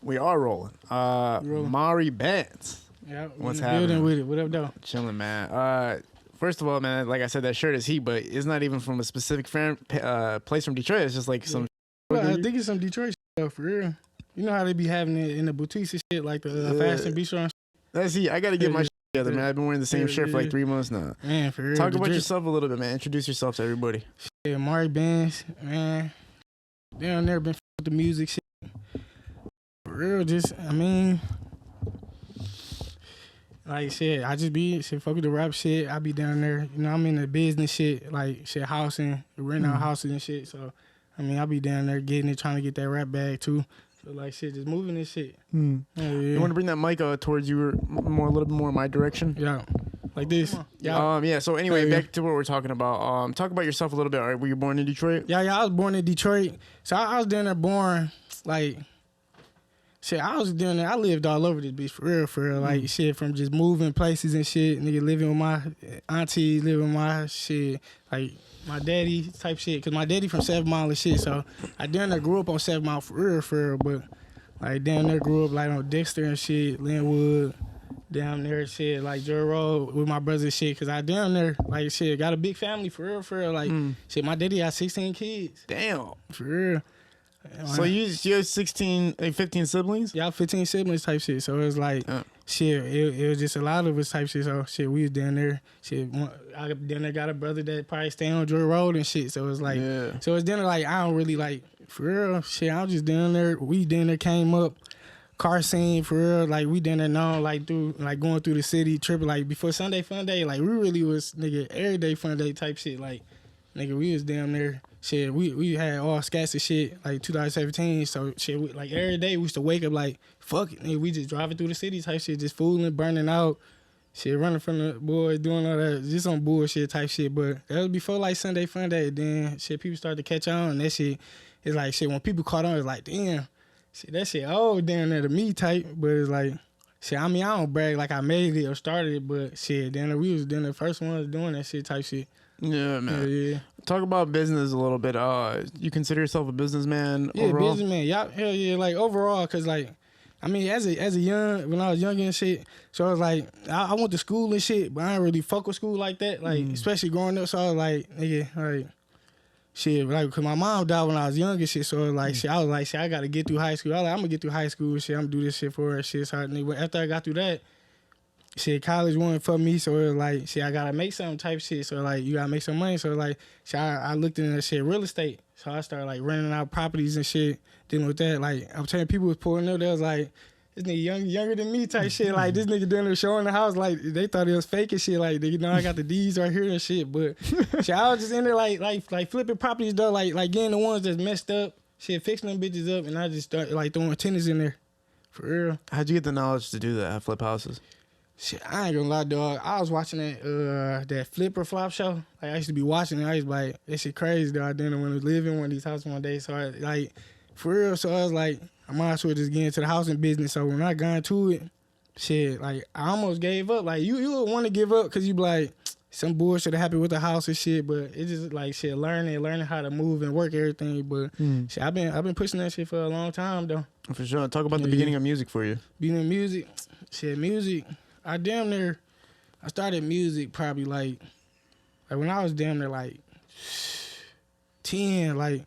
We are rolling. Mari Bandz. Yeah, what's happening? Building with it. What up, though? Chilling, man. First of all, man, like I said, that shirt is heat, but it's not even from a specific place from Detroit. It's just like some. Well, I think it's some Detroit stuff for real. You know how they be having it in the boutiques and shit, like the Fashion Bistro and shit. That's heat. I got to get my shit together, man. I've been wearing the same shirt for like 3 months now. Man, for real. Talk about yourself a little bit, man. Introduce yourself to everybody. Yeah, Mari Bandz, man. Down there, been with the music shit. For real, like I said, I just be fuck with the rap shit. I be down there, you know, I'm in the business shit, like shit, housing, renting out houses and shit. So, I mean, I be down there getting it, trying to get that rap bag too. So, like, shit, just moving this shit. Yeah. You want to bring that mic towards you, a little bit more in my direction? Yeah, like this. Yeah. So anyway, back to what we're talking about. Talk about yourself a little bit. All right, were you born in Detroit? Yeah. I was born in Detroit. So I was down there born, like. Shit, I was doing that. I lived all over this bitch for real. Like, shit, from just moving places and shit. Nigga, living with my auntie, living with my shit. Like, my daddy type shit. Because my daddy from 7 Mile and shit. So, I down there grew up on 7 Mile for real. But, like, down there grew up, like, on Dexter and shit, Linwood. Down there, shit, like, Joe Road with my brothers and shit. Because I down there, like, shit, got a big family for real. Like, shit, my daddy got 16 kids. Damn. For real. So you have 15 siblings? Yeah, 15 siblings type shit. So it was like, shit, it was just a lot of us type shit. So shit, we was down there. Shit, I down there got a brother that probably staying on Joy Road and shit. So it was like, so it's down there like, I don't really like, for real, shit, I was just down there. We down there came up, car scene for real. Like we down there known like through, like going through the city, tripping like before Sunday Fun Day. Like we really was, nigga, everyday fun day type shit. Like, nigga, we was down there. Shit, we had all scats of shit, like 2017, so shit, like every day we used to wake up like, fuck it, nigga, we just driving through the city type shit, just fooling, burning out, shit, running from the boys, doing all that, just on bullshit type shit, but that was before like Sunday Fun Day, then shit, people started to catch on, and that shit, it's like shit, when people caught on, it's like, damn, shit, that shit old down there to me type, but it's like, shit, I mean, I don't brag like I made it or started it, but shit, then we was then the first ones doing that shit type shit. Yeah, man. Yeah. Talk about business a little bit. You consider yourself a businessman overall? Yeah, businessman. Yeah, hell yeah. Like overall, cause like, I mean, as a young, when I was young and shit, so I was like, I went to school and shit, but I didn't really fuck with school like that. Like, especially growing up, so I was like, nigga, like, shit, like, cause my mom died when I was young and shit, so like, shit, I was like, shit, I gotta get through high school. I was like, I'm gonna get through high school and shit. I'm gonna do this shit for her and shit. So nigga, after I got through that, shit, college wasn't for me, so it was like, shit, I gotta make some type shit. So like, you gotta make some money. So like, shit, I looked into that shit, real estate. So I started like renting out properties and shit, dealing with that. Like, I'm telling people was pulling up, they was like, this nigga younger than me type shit. Like, this nigga doing the show in the house, like, they thought it was fake and shit. Like, you know, I got the D's right here and shit. But shit, I was just in there like flipping properties though, like getting the ones that's messed up, shit, fixing them bitches up, and I just started like throwing tenants in there, for real. How'd you get the knowledge to do that? Flip houses? Shit, I ain't gonna lie, dog. I was watching that Flip or Flop show. Like, I used to be watching it. I used to be like, that shit crazy, dog. I didn't want to live in one of these houses one day. So, like, for real, so I was like, I might as well just get into the housing business. So, when I got into it, shit, like, I almost gave up. Like, you would want to give up because you be like, some bullshit happened with the house and shit. But it's just like, shit, learning how to move and work everything. But, shit, I've been pushing that shit for a long time, though. For sure. Talk about the beginning of music for you. Beginning of music? Shit, music. I started music probably like when I was damn near like 10, like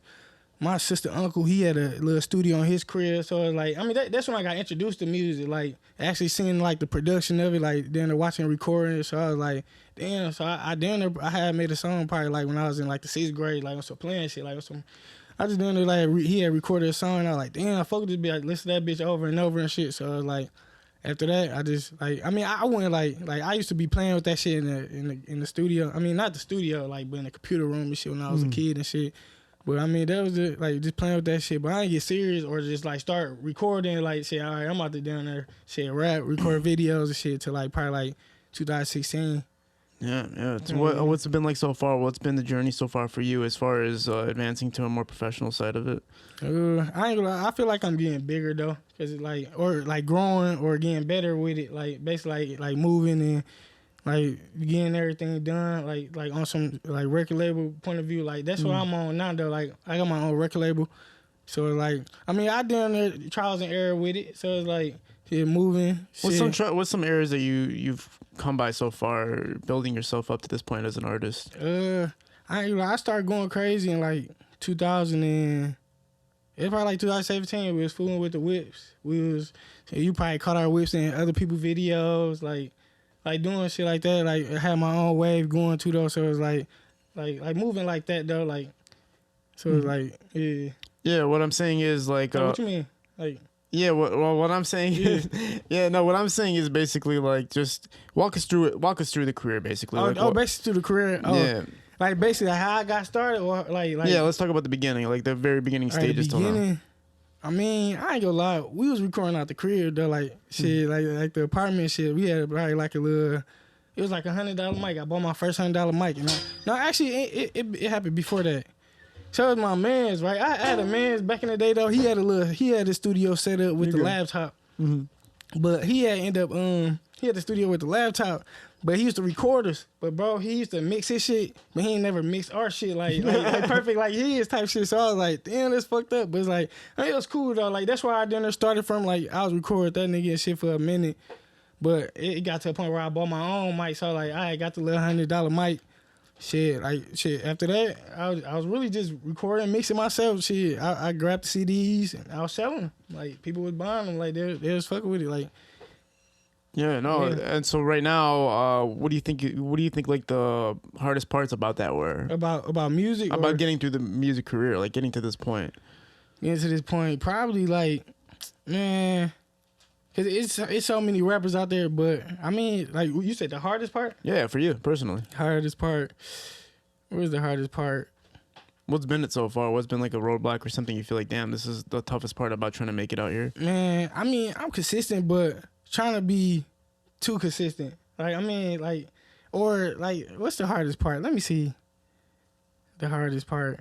my sister uncle, he had a little studio in his crib. So it was like, I mean, that's when I got introduced to music, like actually seeing like the production of it, like then watching recording. So I was like, damn, so I had made a song probably like when I was in like the 6th grade, like on some playing shit, like on some, I just down there like, he had recorded a song and I was like, damn, I fuck with this bitch, like listen to that bitch over and over and shit. So I was like, after that, I just like, I mean, I went like I used to be playing with that shit in the studio. I mean, not the studio, like, but in the computer room and shit when I was a kid and shit. But I mean, that was like just playing with that shit. But I didn't get serious or just like start recording like shit. All right, I'm out there down there, shit, rap, record videos and shit till like probably like 2016. Yeah. What's it been like so far? What's been the journey so far for you as far as advancing to a more professional side of it? I ain't gonna lie, I feel like I'm getting bigger though, cause it's like or like growing or getting better with it. Like basically like moving and like getting everything done. Like on some like record label point of view. Like that's what I'm on now though. Like I got my own record label. So it's like, I mean, I down there trials and error with it. So it's like, yeah, moving. What's some areas that you've come by so far, building yourself up to this point as an artist? I started going crazy in like 2000 and it's probably like 2017. We was fooling with the whips. You probably caught our whips in other people's videos, like doing shit like that. Like I had my own wave going too though. So it was like moving like that though. Like so it's like yeah. Yeah, what I'm saying is like. What you mean? Like. Yeah, what I'm saying is, what I'm saying is basically like just walk us through the career basically. Basically through the career. Yeah. Like basically how I got started, or like. Yeah, let's talk about the beginning, like the very beginning stages till now. I mean, I ain't gonna lie. We was recording out the crib though, like shit, like the apartment shit. We had probably like a little. It was like $100 mic. I bought my first $100 mic. No, actually, it happened before that. So it was my man's, right? I had a man's back in the day though. He had a studio set up with the laptop. Mm-hmm. But he had the studio with the laptop. But he used to record us. But bro, he used to mix his shit, but he ain't never mixed our shit like perfect like his type shit. So I was like, damn, that's fucked up. But it's like, I mean, it was cool though. Like that's where I done started from. Like I was recording that nigga and shit for a minute. But it got to a point where I bought my own mic. So like I got the little $100 mic. Shit, after that, I was really just recording, mixing myself. Shit, I grabbed the CDs and I was selling them. Like, people was buying them. Like, they was fucking with it. Like, yeah, no. Yeah. And so right now, what do you think like the hardest parts about that were? About music? About getting through the music career, like getting to this point. Getting to this point, probably like, man, because it's so many rappers out there, but I mean, like you said, the hardest part? Yeah, for you personally. Hardest part. Where's the hardest part? What's been it so far? What's been like a roadblock or something you feel like, damn, this is the toughest part about trying to make it out here? Man, I mean, I'm consistent, but trying to be too consistent. Like, I mean, like, or like, what's the hardest part? Let me see. The hardest part.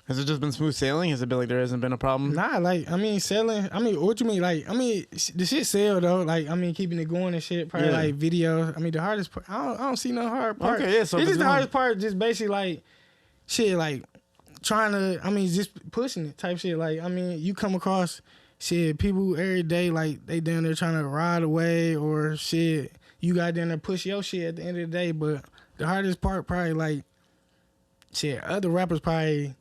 Has it just been smooth sailing? Has it been like there hasn't been a problem? Nah, like, I mean, selling. I mean, what you mean? Like, I mean, the shit sell, though. Like, I mean, keeping it going and shit. Probably, like, video. I mean, the hardest part, I don't see no hard part. Okay, yeah. So it's just the hardest part, just basically, like, shit, like, trying to, I mean, just pushing it type shit. Like, I mean, you come across, shit, people every day, like, they down there trying to ride away or shit. You got down there push your shit at the end of the day. But the hardest part, probably, like, shit, other rappers probably...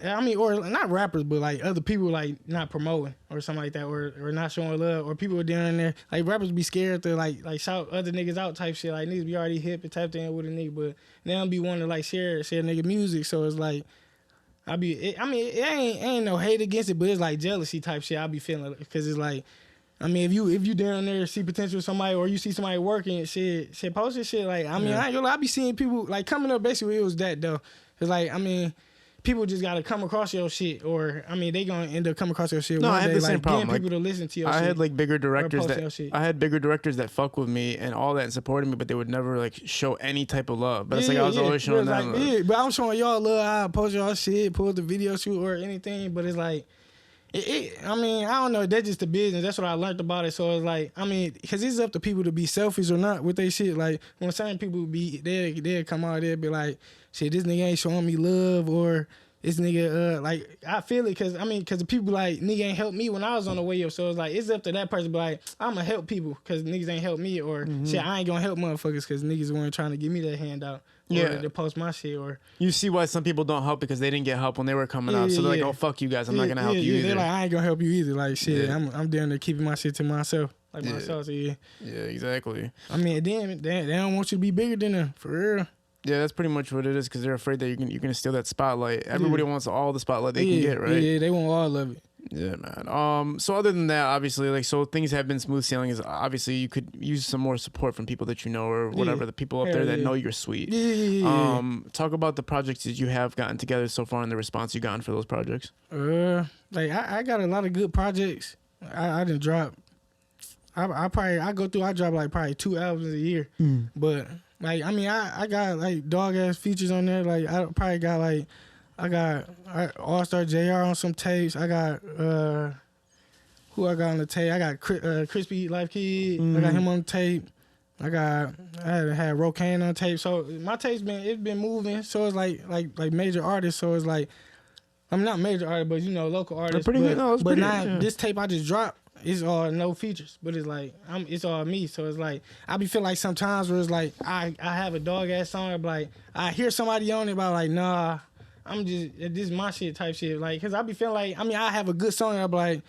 I mean, or not rappers, but like other people like not promoting or something like that, or not showing love, or people down there like rappers be scared to like shout other niggas out type shit. Like niggas be already hip and tapped in with a nigga, but they don't be wanting to like share nigga music. So it's like I mean, it ain't no hate against it, but it's like jealousy type shit. I be feeling because it's like, I mean, if you down there see potential with somebody or you see somebody working shit post this shit. Like I mean, I be seeing people like coming up. Basically, it was that though. It's like I mean. People just gotta come across your shit, or I mean, they gonna end up coming across your shit. No, one I had day, the same like, problem. Getting people to listen to your shit. I had like bigger directors that fuck with me and all that and supported me, but they would never like show any type of love. But it's like I was always showing them. Like, yeah, but I'm showing y'all love. I post y'all shit, pull the video shoot or anything. But it's like, I mean, I don't know. That's just the business. That's what I learned about it. So it's like, I mean, because it's up to people to be selfish or not with their shit. Like when certain people they'll come out, they'll be like, shit, this nigga ain't showing me love or. This nigga, like, I feel it because the people like, nigga ain't helped me when I was on the way up. So it's like, it's up to that person to be like, I'm going to help people because niggas ain't helped me. Or shit, I ain't going to help motherfuckers because niggas weren't trying to give me that handout. Or to post my shit. Or you see why some people don't help because they didn't get help when they were coming out. So they're like, oh, fuck you guys. I'm not going to help you either. They're like, I ain't going to help you either. Like, shit, I'm down there keeping my shit to myself. Like myself, so yeah. Yeah, exactly. I mean, they don't want you to be bigger than them, for real. Yeah, that's pretty much what it is because they're afraid that you're gonna steal that spotlight. Everybody wants all the spotlight they can get, right? Yeah, they want all of it. Yeah, man. So other than that, obviously, like, so things have been smooth sailing. Is obviously you could use some more support from people that you know or whatever, the people up there that know you're sweet. Yeah. Talk about the projects that you have gotten together so far and the response you gotten for those projects. Like I got a lot of good projects. I didn't drop. I drop like probably 2 albums a year, but. Like, I mean, I got, like, dog-ass features on there. Like, I probably got, like, I got All-Star JR on some tapes. I got, who I got on the tape? I got Crispy Life Kid. I got him on the tape. I had Rocaine on tape, so my tape's been moving. So it's like major artists. So it's like I'm not major artist, but local artists. Pretty good. No, it's but pretty, now yeah. this tape I just dropped, it's all no features, but it's like it's all me. So it's like I be feel like sometimes where it's like I have a dog ass song, but like I hear somebody on it, but like nah, I'm just this is my shit type shit. Like, cause I be feeling like I have a good song, I'm like.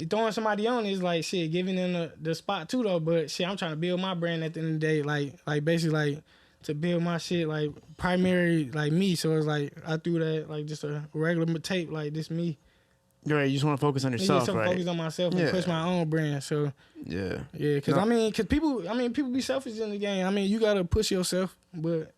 Throwing somebody on is like shit, giving them the spot too though. But shit, I'm trying to build my brand at the end of the day, like basically like to build my shit like primary like me. So it's like I threw that like just a regular tape like this me. Right, you just want to focus on yourself, right? Focus on myself and push my own brand. So yeah, because cause people be selfish in the game. You gotta push yourself, but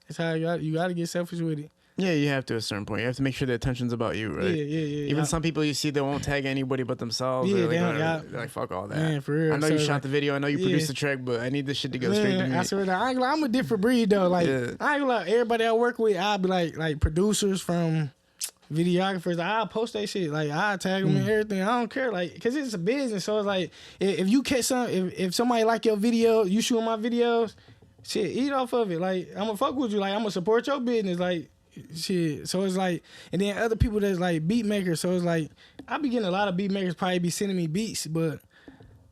it's how you gotta get selfish with it. Yeah, you have to at a certain point. You have to make sure the attention's about you, right? Yeah. Even some people you see, they won't tag anybody but themselves. Yeah, they're like, fuck all that. Man, for real. I know you shot the video. I know you produced the track, but I need this shit to go straight to me. I swear to God, I'm a different breed, though. Like, I ain't gonna lie, everybody I work with, I'll be like producers from videographers. I'll post that shit. Like, I'll tag them and everything. I don't care. Like, because it's a business. So it's like, if you catch if somebody like your video, you shoot my videos, shit, eat off of it. Like, I'm gonna fuck with you. Like, I'm gonna support your business. Like, shit. So it's like, and then other people that's like beat makers. So it's like, I be getting a lot of beat makers probably be sending me beats, but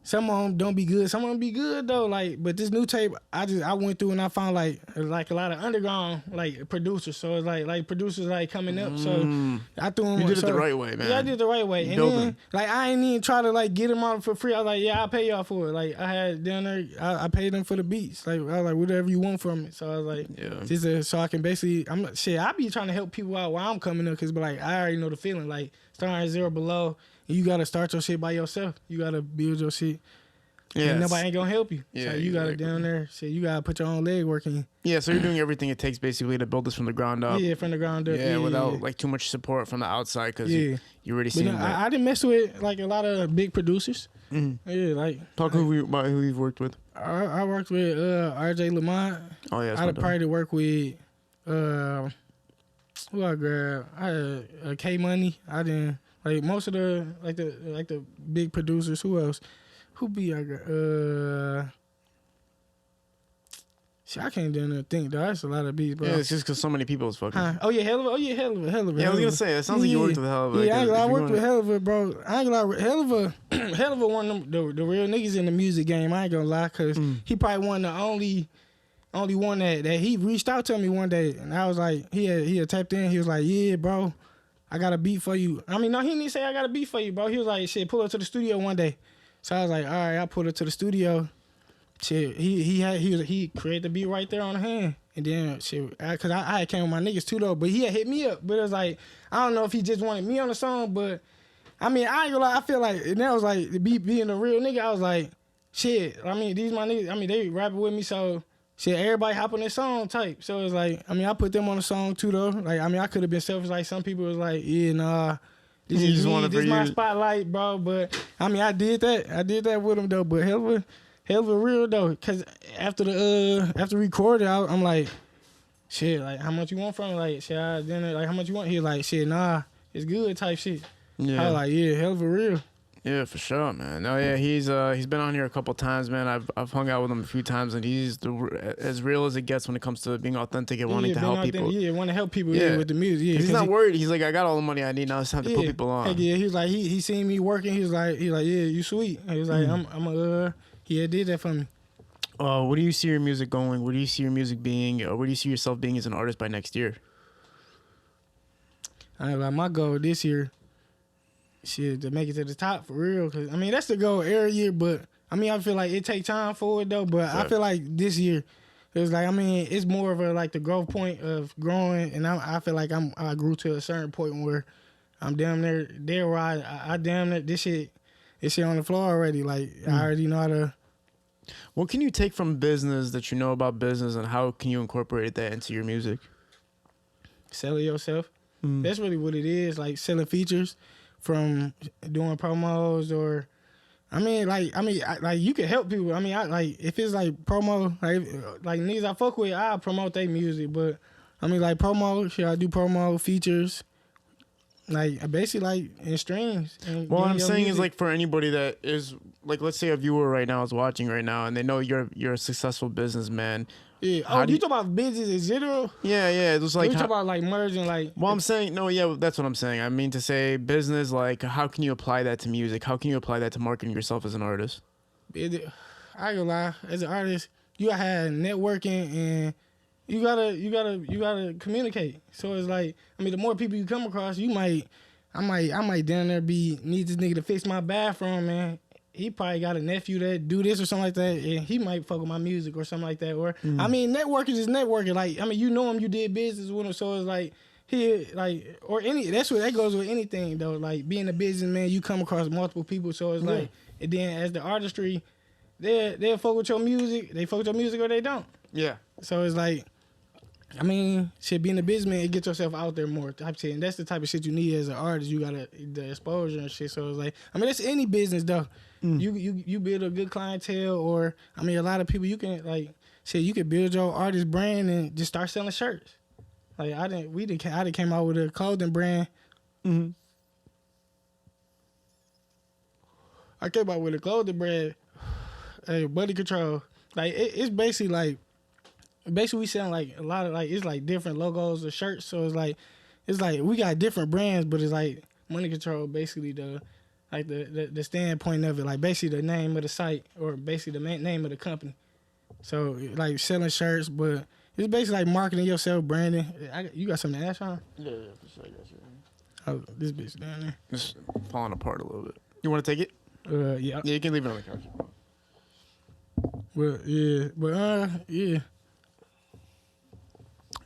some of them don't be good. Some of them be good though. Like, but this new tape, I went through and I found like a lot of underground like producers. So it's like producers like coming up. So I threw them. You did it the right way, man. Yeah, I did it the right way. And then like I ain't even try to like get them out for free. I was like, yeah, I'll pay y'all for it. Like I had down there, I paid them for the beats. Like I was like, whatever you want from it. So I was like, so I can basically, I be trying to help people out while I'm coming up because like I already know the feeling. Like starting at zero below. You gotta start your shit by yourself. You gotta build your shit. Yeah, nobody ain't gonna help you. Yeah, so you gotta down there. Shit, you gotta put your own leg work in. Yeah, so you're doing everything it takes basically to build this from the ground up. Yeah, from the ground up. Yeah, without like too much support from the outside because you already seen that. I didn't mess with like a lot of big producers. Mm-hmm. Yeah, like talk about who you've worked with. I worked with RJ Lamont. Oh yeah, I probably work with who I grabbed. I had K Money. I didn't. Like most of the big producers, who else? Who be I got? Shit, I can't do think though. That's a lot of beats, bro. Yeah, it's just because so many people is fucking. Oh yeah, hell of a. Yeah, I was gonna say it sounds like you worked with hell of a. Yeah, I worked with hell of a, bro. I ain't gonna lie, hell of a one of them, the real niggas in the music game. I ain't gonna lie, cause he probably one of the only one that he reached out to me one day, and I was like, he had tapped in. He was like, yeah, bro. I got a beat for you. No, he didn't say I got a beat for you, bro. He was like, shit, pull up to the studio one day. So I was like, all right, I pulled up to the studio. Shit, he created the beat right there on the hand. And then shit, cause I came with my niggas too though, but he had hit me up. But it was like, I don't know if he just wanted me on the song, but I ain't gonna lie, I feel like, and that was like, being a real nigga, I was like, shit, these my niggas, they rapping with me, so shit, everybody hop on this song type. So it's like, I put them on the song too though. Like, I could have been selfish. Like some people was like, yeah, nah, this is me, this my spotlight, bro. But I did that with them though. But hell of a real though. Cause after recording, I'm like, shit, like how much you want from it? Like, shit, like how much you want? He like, shit, nah, it's good type shit. Yeah. I was like, yeah, hell of a real. Yeah, for sure, man. No, yeah, he's been on here a couple times, man. I've hung out with him a few times, and he's as real as it gets when it comes to being authentic and wanting to help people. Yeah, want to help people with the music. Yeah, he's not worried. He's like, I got all the money I need now. It's time to put people on. Yeah, he was like, he seen me working. He was like, yeah, you sweet. And he was like, he did that for me. Where do you see your music going? Where do you see your music being? Where do you see yourself being as an artist by next year? My goal this year. Shit, to make it to the top for real. Cause that's the goal every year, but I feel like it take time for it though. But I feel like this year, it's like it's more of a like the growth point of growing, and I feel like I grew to a certain point where I'm damn there where I damn near this shit on the floor already. Like I already know how to. What can you take from business that you know about business, and how can you incorporate that into your music? Selling yourself. That's really what it is. Like selling features. From doing promos or, you can help people. If it's like promo, like niggas I fuck with, I promote their music. But like promo, shit, I do promo features. Like basically like in streams. Well, what I'm saying is like for anybody that is like, let's say a viewer right now is watching right now and they know you're a successful businessman. Yeah. Oh, you talk about business in general? Yeah. It was like you talk about like merging like. Well, I'm saying no. Yeah, that's what I'm saying. I mean to say business. Like, how can you apply that to music? How can you apply that to marketing yourself as an artist? I ain't gonna lie. As an artist, you gotta have networking and you gotta communicate. So it's like, I mean, the more people you come across, I might down there need this nigga to fix my bathroom, man. He probably got a nephew that do this or something like that, and he might fuck with my music or something like that. Or I mean, networking is networking. Like, I mean, you know him, you did business with him, so it's like that's what that goes with anything though. Like being a businessman, you come across multiple people, so it's like, and then as the artistry, they'll fuck with your music. They fuck with your music or they don't. Yeah. So it's like, I mean, shit, being a businessman, it gets yourself out there more type shit. And that's the type of shit you need as an artist. You got the exposure and shit. So it's like, I mean, that's any business though. You build a good clientele, or I mean, a lot of people you can like, shit, you can build your artist brand and just start selling shirts. Like I done came out with a clothing brand. Mm-hmm. I came out with a clothing brand, hey, Buddy Control. Like it's basically like. Basically, we selling like a lot of like it's like different logos of shirts. So it's like we got different brands, but it's like Money Control basically the standpoint of it, like basically the name of the site or basically the name of the company. So like selling shirts, but it's basically like marketing yourself, branding. You got something to add, Sean? Yeah, for sure. I got you. Oh, this bitch down there. It's falling apart a little bit. You want to take it? Yeah. Yeah, you can leave it on the couch. Well, yeah, but yeah.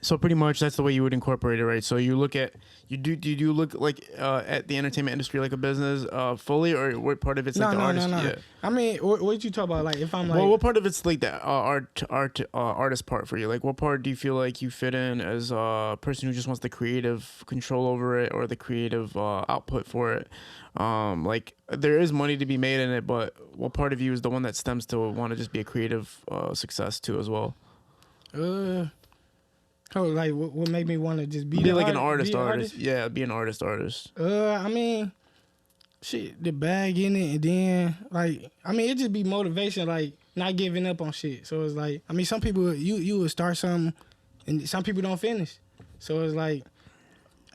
So pretty much that's the way you would incorporate it, right? So you look at you look like at the entertainment industry like a business fully, or what part of it's like the artist? No. Yeah. I mean, what you talk about? Like if I'm like, well, what part of it's like the artist part for you? Like what part do you feel like you fit in as a person who just wants the creative control over it or the creative output for it? Like there is money to be made in it, but what part of you is the one that stems to want to just be a creative success too as well? Oh, like what made me want to just be like an artist? Yeah, be an artist. I mean, shit, the bag in it, and then like, I mean, it just be motivation, like not giving up on shit. So it's like, I mean, some people you would start something, and some people don't finish. So it's like,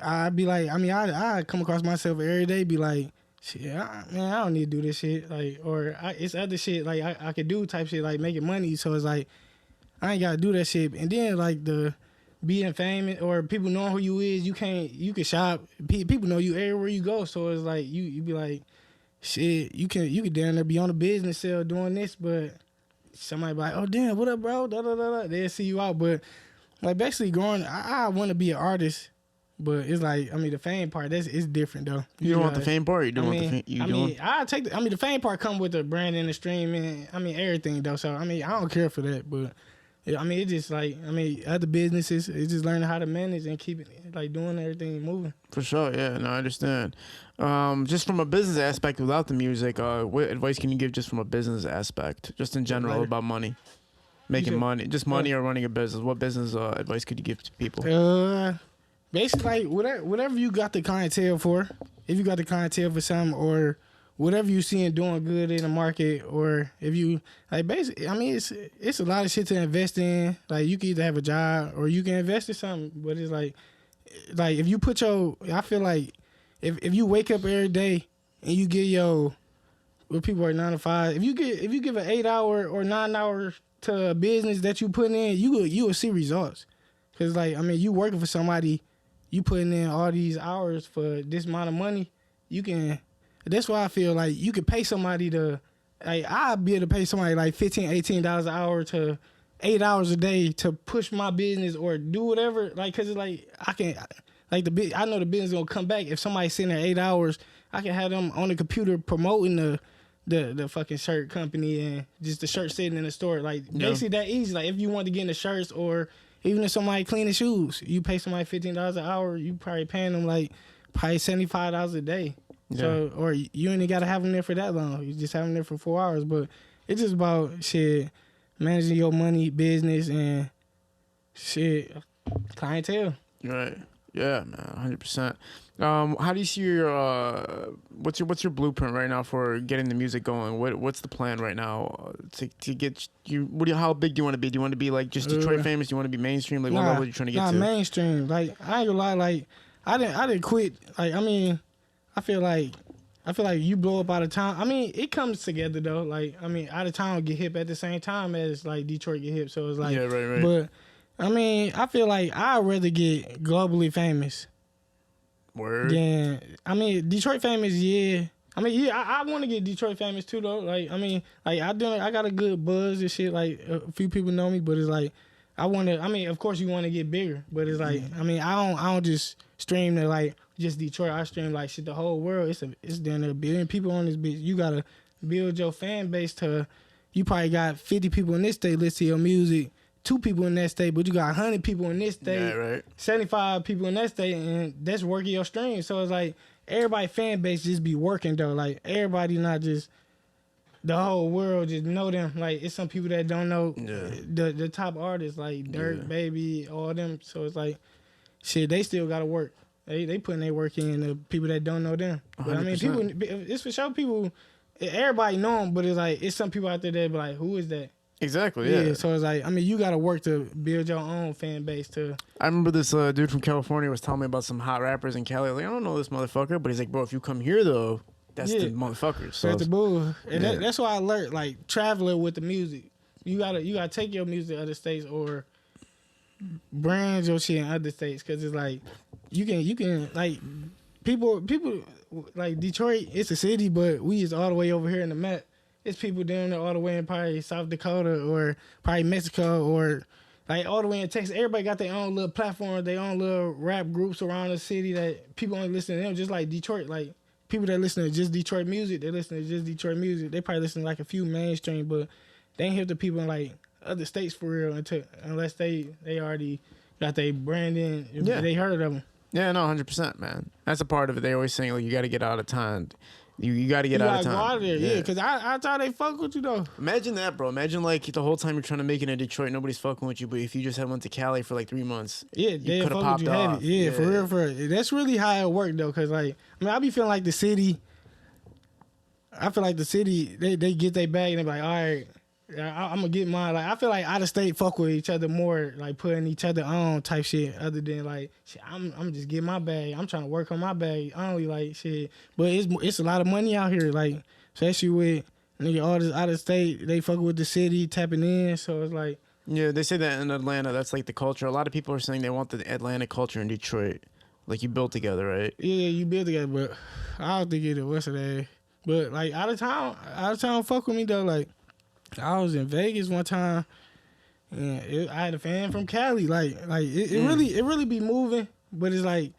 I'd be like, I mean, I come across myself every day, be like, shit, man, I don't need to do this shit, like, or it's other shit like I could do type shit, like making money. So it's like, I ain't gotta do that shit, and then like the being famous or people knowing who you is, you can shop. People know you everywhere you go. So it's like you be like, shit, you can down there be on a business sale doing this, but somebody be like, oh damn, what up, bro? Da da da da. They'll see you out, but like basically growing, I want to be an artist, but it's like, I mean, the fame part it's different though. You don't want the fame part. You don't want the fame. The fame part come with the brand and the streaming. I mean everything though. So I mean I don't care for that, but. I mean, it's just like, I mean, other businesses, it's just learning how to manage and keep it, like, doing everything moving. For sure, yeah, no, I understand. Just from a business aspect without the music, what advice can you give just from a business aspect, just in general about money? Making money, just money or running a business. What business advice could you give to people? Basically, like, whatever you got the clientele for, if you got the clientele for something, or whatever you seeing doing good in the market, or if you like basically, I mean, it's a lot of shit to invest in. Like you can either have a job or you can invest in something. But it's like if you put I feel like if you wake up every day and you get what people are 9 to 5, if you give an 8 hour or 9 hours to a business that you put in, you will see results. Cause like, I mean, you working for somebody, you putting in all these hours for this amount of money, you can. That's why I feel like you could pay somebody I'd be able to pay somebody like $15, $18 an hour to 8 hours a day to push my business or do whatever. Like, cause it's like, I know the business gonna come back. If somebody's sitting there 8 hours, I can have them on the computer promoting the fucking shirt company and just the shirt sitting in the store. Like, basically that easy. Like, if you want to get into shirts or even if somebody cleaning shoes, you pay somebody $15 an hour, you probably paying them like probably $75 a day. Yeah. So, or you ain't got to have them there for that long. You just have them there for 4 hours. But it's just about shit, managing your money, business, and shit, clientele. Right. Yeah, man, 100%. How do you see your what's your blueprint right now for getting the music going? What's the plan right now to get you? How big do you want to be? Do you want to be like just Detroit famous? Do you want to be mainstream? Like what level are you trying to get to? Mainstream. Like I ain't gonna lie. Like I didn't quit. Like I mean, I feel like you blow up out of town. I mean, it comes together though. Like I mean, out of town get hip at the same time as like Detroit get hip. So it's like right. But I mean, I feel like I'd rather get globally famous. Word. Yeah, I mean Detroit famous, yeah. I mean, yeah, I want to get Detroit famous too, though. Like, I mean, like I got a good buzz and shit. Like, a few people know me, but it's like I want to. I mean, of course, you want to get bigger, but it's like, I mean, I don't just stream to like just Detroit. I stream like shit the whole world. It's down there 1 billion people on this bitch. You gotta build your fan base to. You probably got 50 people in this state listen to your music. 2 people in that state, but you got 100 people in this state, yeah, right. 75 people in that state, and that's working your stream. So it's like everybody fan base just be working though. Like everybody, not just the whole world just know them. Like it's some people that don't know the top artists like Dirk, Baby, all them. So it's like shit, they still gotta work. They putting their work in. The people that don't know them, but 100%. I mean, people. It's for sure. People, everybody know them, but it's like it's some people out there that be like, who is that? Exactly, yeah. So it's like, I mean, you got to work to build your own fan base too. I remember this dude from California was telling me about some hot rappers in Cali. Like, I don't know this motherfucker, but he's like, bro, if you come here though, that's the motherfucker. So that's the bull. And that's why I learned, like, traveling with the music. You gotta take your music to other states or brand your shit in other states, because it's like you can like people like Detroit. It's a city, but we is all the way over here in the map. It's people down there all the way in probably South Dakota or probably Mexico or like all the way in Texas. Everybody got their own little platform, their own little rap groups around the city that people only listen to them. Just like Detroit, like people that listen to just Detroit music, they listen to just Detroit music. They probably listen to like a few mainstream, but they ain't hear the people in like other states for real unless they already got their branding. Yeah. They heard of them. Yeah, no, 100%, man. That's a part of it. They always saying like you got to get out of town. You got to get out of town. Go out there, yeah. Because I thought they fuck with you, though. Imagine that, bro. Imagine, like, the whole time you're trying to make it in Detroit, nobody's fucking with you. But if you just had went to Cali for, like, 3 months, you could have popped off. Yeah, for real. That's really how it worked, though. Because, like, I mean, I be feeling like the city, they get their bag and they be like, all right, I'm going to get mine. Like, I feel like out of state fuck with each other more, like, putting each other on type shit, other than, like, shit, I'm just getting my bag. I'm trying to work on my bag. I only, like, shit. But it's a lot of money out here, like, especially with nigga artists out of state. They fuck with the city, tapping in, so it's like. Yeah, they say that in Atlanta, that's, like, the culture. A lot of people are saying they want the Atlanta culture in Detroit. Like, you build together, right? Yeah, you build together, but I don't think it's what's that. But, like, out of town fuck with me, though, like. I was in Vegas one time, and I had a fan from Cali. It really be moving, but it's like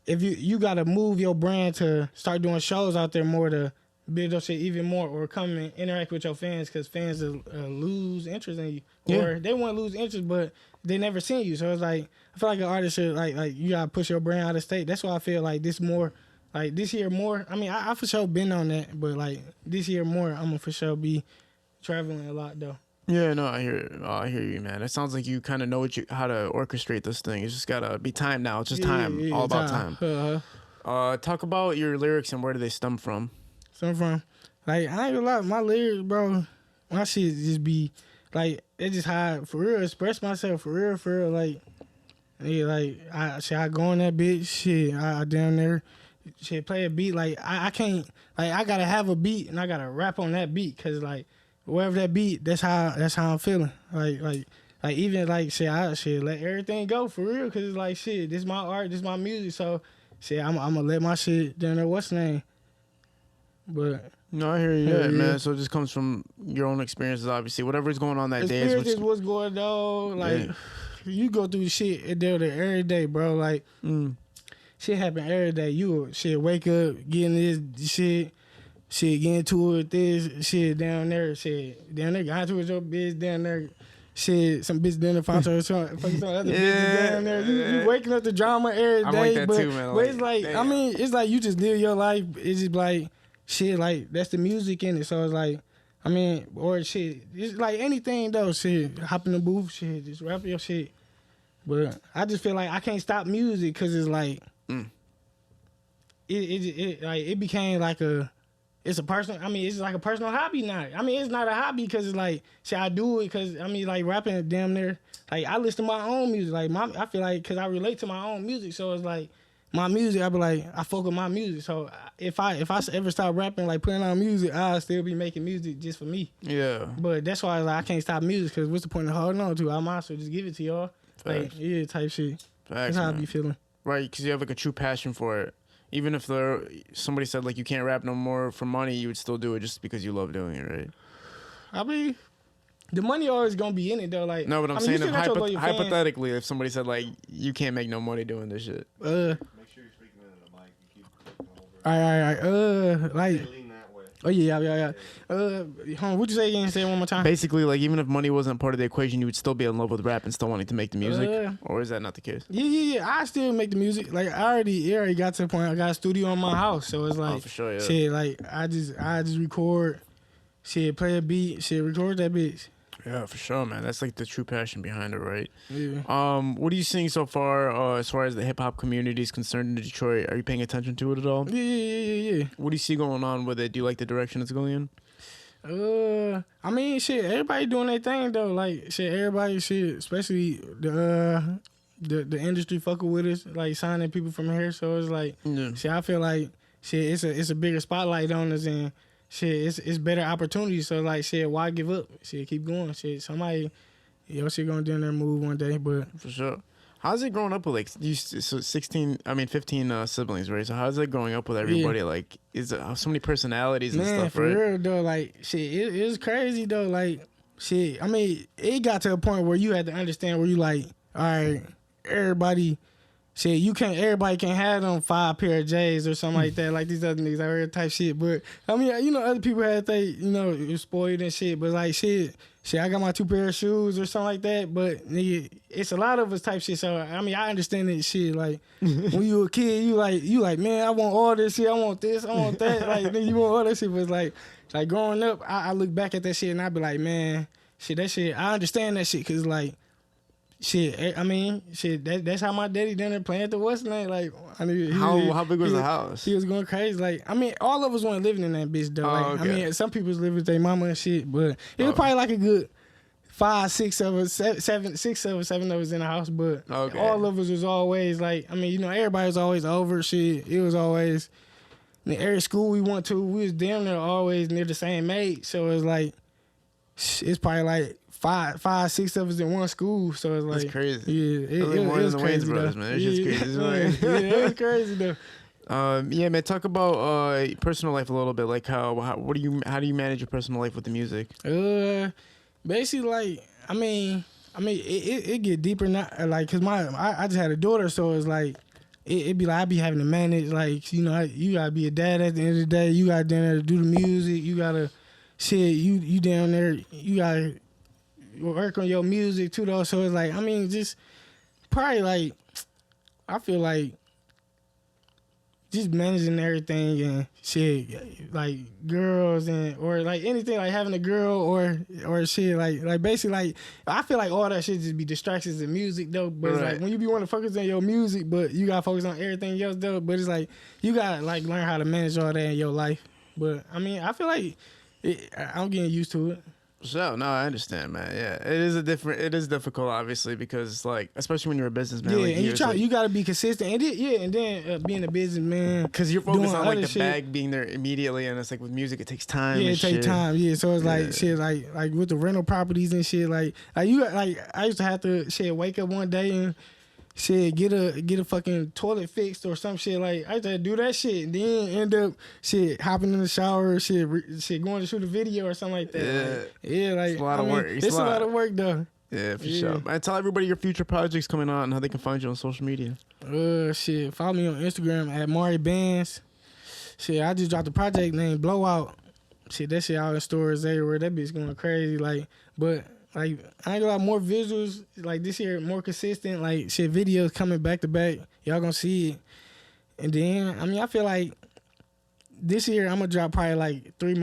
if you gotta move your brand to start doing shows out there more to build your shit even more, or come and interact with your fans, because fans will lose interest in you, or they want to lose interest, but they never seen you. So it's like I feel like an artist should like you gotta push your brand out of state. That's why I feel like this year more. I mean, I for sure been on that, but like this year more, I'm gonna for sure be traveling a lot though. Yeah, no, I hear you, man. It sounds like you kind of know how to orchestrate this thing. It's just gotta be time now. It's just time, all about time. Talk about your lyrics and where do they stem from? Like I ain't gonna lie, my lyrics, bro. My shit just be like it's just how for real express myself for real. Like yeah, like I go on that bitch. Shit, I down there. Shit, play a beat. Like I can't. Like I gotta have a beat and I gotta rap on that beat, cause like. Wherever that beat, that's how I'm feeling. Like even like shit, I let everything go for real, cause it's like shit. This my art, this my music. So shit, I'm gonna let my shit down there. What's name? But no, I hear you, man. So it just comes from your own experiences, obviously. Whatever's going on that day is what's going on. Like you go through shit and there every day, bro. Like shit happen every day. You wake up getting this shit. Shit, getting to it, this shit down there, got to it, your bitch down there, shit, some bitch down there, found her, some other bitches down there. You waking up the drama every day, I like that too, man. But it's like, damn. I mean, it's like you just live your life. It's just like, shit, like, that's the music in it. So it's like, I mean, or shit, it's like anything though, shit, hop in the booth, shit, just rap your shit. But I just feel like I can't stop music because it's like it became like it's a personal. I mean, it's like a personal hobby now. I mean, it's not a hobby because it's like, I do it because I mean, like rapping damn near. Like I listen to my own music. Like I feel like because I relate to my own music, so it's like my music. I be like, I fuck with my music. So if I ever stop rapping, like putting on music, I'll still be making music just for me. Yeah. But that's why I can't stop music because what's the point of holding on to? I might as well just give it to y'all. Facts. Like type shit. Facts, that's how man. I be feeling. Right, because you have like a true passion for it. Even if somebody said like you can't rap no more for money, you would still do it just because you love doing it, right? I mean, the money always gonna be in it though. Like no, but I'm saying if hypothetically, if somebody said like you can't make no money doing this shit. Make sure you're speaking into the mic. You keep over. All right. Like. Oh yeah. What'd you say again? Say it one more time. Basically, like even if money wasn't part of the equation, you would still be in love with rap and still wanting to make the music, or is that not the case? Yeah. I still make the music. Like I already got to the point. I got a studio in my house, so it's like, for sure, yeah. Shit. Like I just record, shit, play a beat, shit, record that bitch. Yeah, for sure, man. That's like the true passion behind it, right? Yeah. What are you seeing so far as the hip hop community is concerned in Detroit? Are you paying attention to it at all? Yeah. What do you see going on with it? Do you like the direction it's going in? I mean, shit, everybody doing their thing though. Like, shit, everybody, shit, especially the industry fucking with us, like signing people from here. So it's like, shit, I feel like, shit, it's a bigger spotlight on us and. Shit, it's better opportunities. So like, shit, why give up? Shit, keep going. Shit, somebody, shit gonna down there move one day. But for sure, how's it growing up with like 15 siblings, right? So how's it growing up with everybody? Like, is it so many personalities and stuff, for right? real though, like shit, it's crazy though. Like shit, I mean, it got to a point where you had to understand where you like, all right, everybody. Shit, everybody can't have them 5 pair of J's or something like that, like these other niggas out here type shit. But, I mean, other people had spoiled and shit. But, like, shit, I got my 2 pair of shoes or something like that. But, nigga, it's a lot of us type shit. So, I mean, I understand that shit. Like, when you a kid, you like, man, I want all this shit. I want this. I want that. Like, nigga, you want all that shit. But, it's like growing up, I look back at that shit and I be like, man, shit, that shit, I understand that shit because, like, shit, I mean, shit. That's how my daddy down there playing at the Westland. Like, I mean, how big was the house? He was going crazy. Like, I mean, all of us weren't living in that bitch though. Like, okay. I mean, some people was living with their mama and shit, but it was probably like a good 5, 6 of us, 7 of us in the house. But all of us was always like, I mean, everybody was always over shit. It was always in every school we went to, we was damn near always near the same age. So it was like, it's probably like 5, 6 of us in one school, so it's like that's crazy. Yeah, it was crazy, brothers, man. It's just crazy. It was crazy though. Yeah, man. Talk about personal life a little bit. Like how do you manage your personal life with the music? Basically, like I mean, it get deeper now. Like, cause I just had a daughter, so it's like it be like I be having to manage. Like you gotta be a dad at the end of the day. You gotta down there to do the music. You gotta shit. You down there. You gotta work on your music too though, so it's like, I mean, just probably like, I feel like just managing everything and shit, like girls or like anything, like having a girl or shit, like basically like, I feel like all that shit just be distractions in music though, but it's like when you be wanting to focus on your music, but you gotta focus on everything else though, but it's like, you gotta like learn how to manage all that in your life, but I mean, I feel like I'm getting used to it. So no, I understand, man. Yeah, it is difficult, obviously, because like, especially when you're a businessman. Yeah, like and you got to be consistent, and then being a businessman, because you're focused on like the bag being there immediately, and it's like with music, it takes time. Yeah, it takes time. Yeah, so it's like shit, like with the rental properties and shit, like you like I used to have to wake up one day and shit get a fucking toilet fixed or some shit. Like I used to do that shit and then end up hopping in the shower, going to shoot a video or something like that. Yeah, like it's a lot of work. It's a lot of work though. Yeah, for sure. And tell everybody your future projects coming on and how they can find you on social media. Follow me on Instagram at Bandz. Shit, I just dropped a project named Blowout. Shit, that shit out in stores everywhere. That bitch going crazy. But I ain't gonna have more visuals like this year, more consistent, like videos coming back to back. Y'all gonna see it. And then, I mean, I feel like this year I'm gonna drop probably like 3,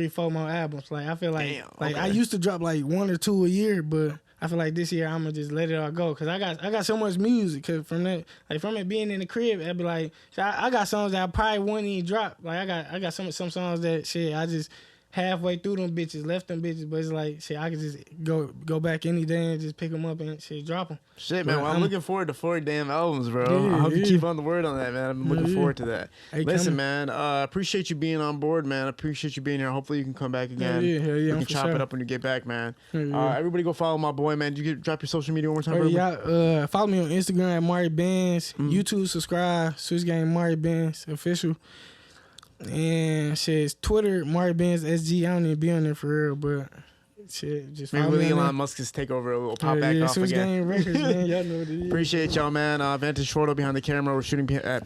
4 more albums. Like I feel like I used to drop like 1 or 2 a year, but I feel like this year I'm gonna just let it all go, cause I got so much music. Cause from that, like from it being in the crib, I'd be like, I got songs that I probably wouldn't even drop. Like I got some songs that shit I just halfway through them bitches, left them bitches, but it's like shit I could just go back any day and just pick them up and shit drop them. Shit, man. Well, I'm looking forward to 4 damn albums, bro. Yeah, I hope you keep on the word on that, man. I'm looking forward to that. Hey, listen, man. Appreciate you being on board, man. Appreciate you being here. Hopefully you can come back again. Hell yeah, we can chop it up when you get back, man. Everybody go follow my boy, man. Did you drop your social media one more time? Follow me on Instagram at Mari Bandz. YouTube, subscribe. Switch Game Mari Bandz official. And shit, Twitter, Mari Bandz SG. I don't even be on there for real, but shit, just maybe with Elon Musk's takeover, we'll pop back off Switch again. Game Records, man. Y'all know what it is. Appreciate y'all, man. Vantage Photo behind the camera. We're shooting at